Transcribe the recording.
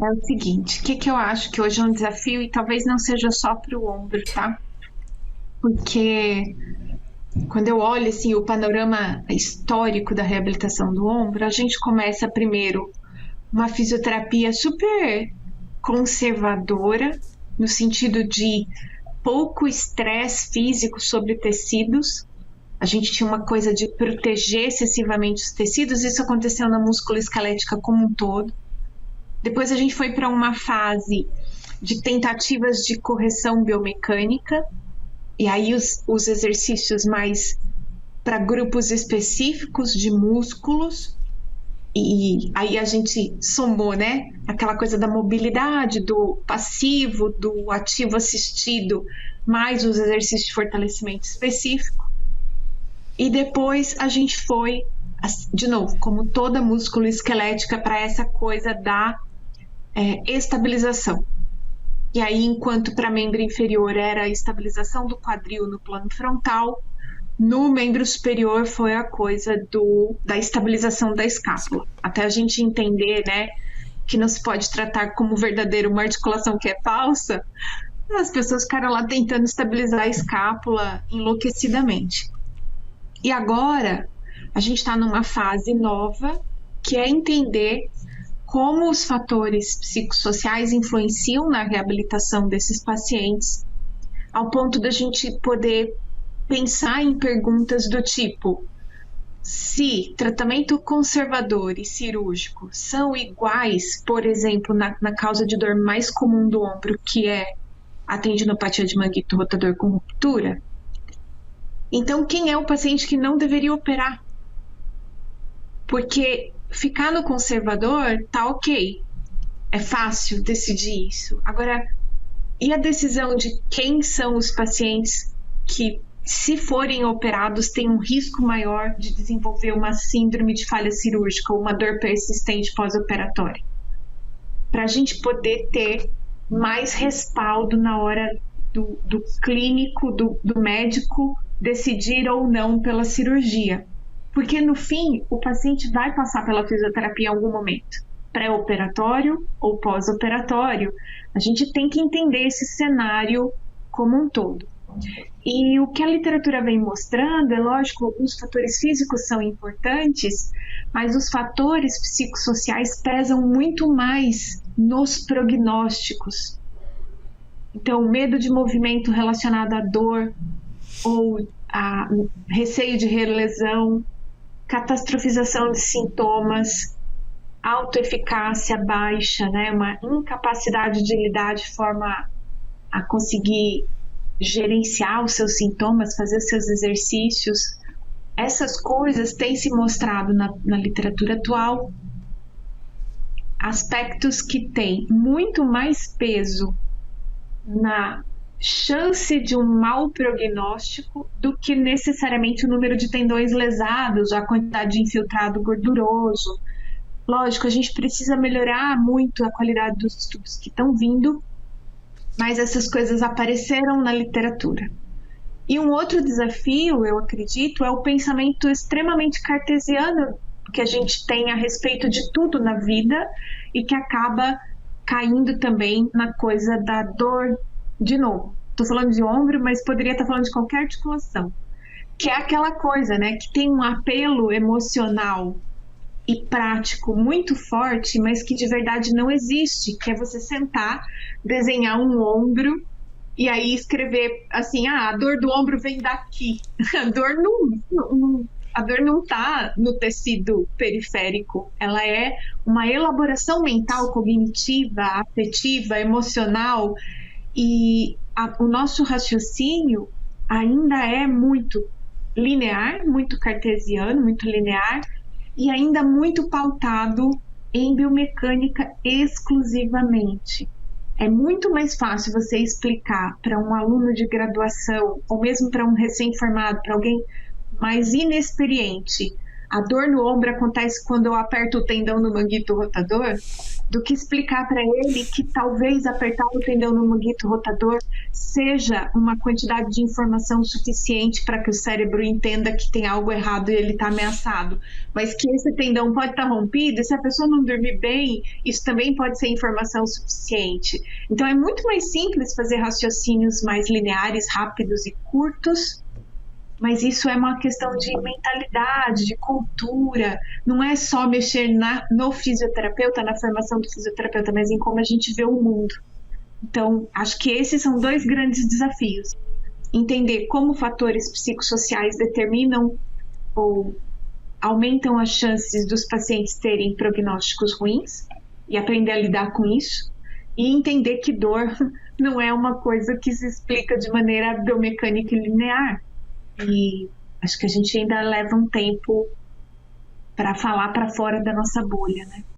É o seguinte, o que que eu acho que hoje é um desafio e talvez não seja só para o ombro, tá? Porque quando eu olho assim o panorama histórico da reabilitação do ombro, a gente começa primeiro uma fisioterapia super conservadora, no sentido de pouco estresse físico sobre tecidos. A gente tinha uma coisa de proteger excessivamente os tecidos, isso aconteceu na musculoesquelética como um todo. Depois a gente foi para uma fase de tentativas de correção biomecânica, e aí os exercícios mais para grupos específicos de músculos, e aí a gente somou, né? Aquela coisa da mobilidade, do passivo, do ativo assistido, mais os exercícios de fortalecimento específico. E depois a gente foi, de novo, como toda músculo esquelética, para essa coisa da estabilização. E aí, enquanto para membro inferior era a estabilização do quadril no plano frontal, no membro superior foi a coisa da estabilização da escápula. Até a gente entender, né, que não se pode tratar como verdadeiro uma articulação que é falsa, as pessoas ficaram lá tentando estabilizar a escápula enlouquecidamente. E agora a gente está numa fase nova, que é entender como os fatores psicossociais influenciam na reabilitação desses pacientes, ao ponto da gente poder pensar em perguntas do tipo: se tratamento conservador e cirúrgico são iguais, por exemplo, na causa de dor mais comum do ombro, que é a tendinopatia de manguito rotador com ruptura, então quem é o paciente que não deveria operar? Porque ficar no conservador tá ok, é fácil decidir isso. Agora, e a decisão de quem são os pacientes que, se forem operados, têm um risco maior de desenvolver uma síndrome de falha cirúrgica ou uma dor persistente pós-operatória? Para a gente poder ter mais respaldo na hora do clínico, do médico decidir ou não pela cirurgia. Porque, no fim, o paciente vai passar pela fisioterapia em algum momento, pré-operatório ou pós-operatório. A gente tem que entender esse cenário como um todo. E o que a literatura vem mostrando, é lógico, os fatores físicos são importantes, mas os fatores psicossociais pesam muito mais nos prognósticos. Então, o medo de movimento relacionado à dor ou a receio de relesão, catastrofização de sintomas, autoeficácia baixa, né? Uma incapacidade de lidar de forma a conseguir gerenciar os seus sintomas, fazer os seus exercícios. Essas coisas têm se mostrado na literatura atual aspectos que têm muito mais peso na chance de um mau prognóstico do que necessariamente o número de tendões lesados, a quantidade de infiltrado gorduroso. Lógico, a gente precisa melhorar muito a qualidade dos estudos que estão vindo, mas essas coisas apareceram na literatura. E um outro desafio, eu acredito, é o pensamento extremamente cartesiano que a gente tem a respeito de tudo na vida e que acaba caindo também na coisa da dor. De novo, estou falando de ombro, mas poderia estar falando de qualquer articulação, que é aquela coisa, né, que tem um apelo emocional e prático muito forte, mas que de verdade não existe, que é você sentar, desenhar um ombro e aí escrever assim: a dor do ombro vem daqui. A dor não está no tecido periférico, ela é uma elaboração mental, cognitiva, afetiva, emocional. E o nosso raciocínio ainda é muito linear, muito cartesiano, muito linear, e ainda muito pautado em biomecânica exclusivamente. É muito mais fácil você explicar para um aluno de graduação, ou mesmo para um recém-formado, para alguém mais inexperiente: a dor no ombro acontece quando eu aperto o tendão do manguito rotador, do que explicar para ele que talvez apertar o tendão no manguito rotador seja uma quantidade de informação suficiente para que o cérebro entenda que tem algo errado e ele está ameaçado. Mas que esse tendão pode estar rompido, e se a pessoa não dormir bem, isso também pode ser informação suficiente. Então é muito mais simples fazer raciocínios mais lineares, rápidos e curtos, mas isso é uma questão de mentalidade, de cultura. Não é só mexer no fisioterapeuta, na formação do fisioterapeuta, mas em como a gente vê o mundo. Então, acho que esses são dois grandes desafios. Entender como fatores psicossociais determinam ou aumentam as chances dos pacientes terem prognósticos ruins e aprender a lidar com isso. E entender que dor não é uma coisa que se explica de maneira biomecânica e linear. E acho que a gente ainda leva um tempo para falar para fora da nossa bolha, né?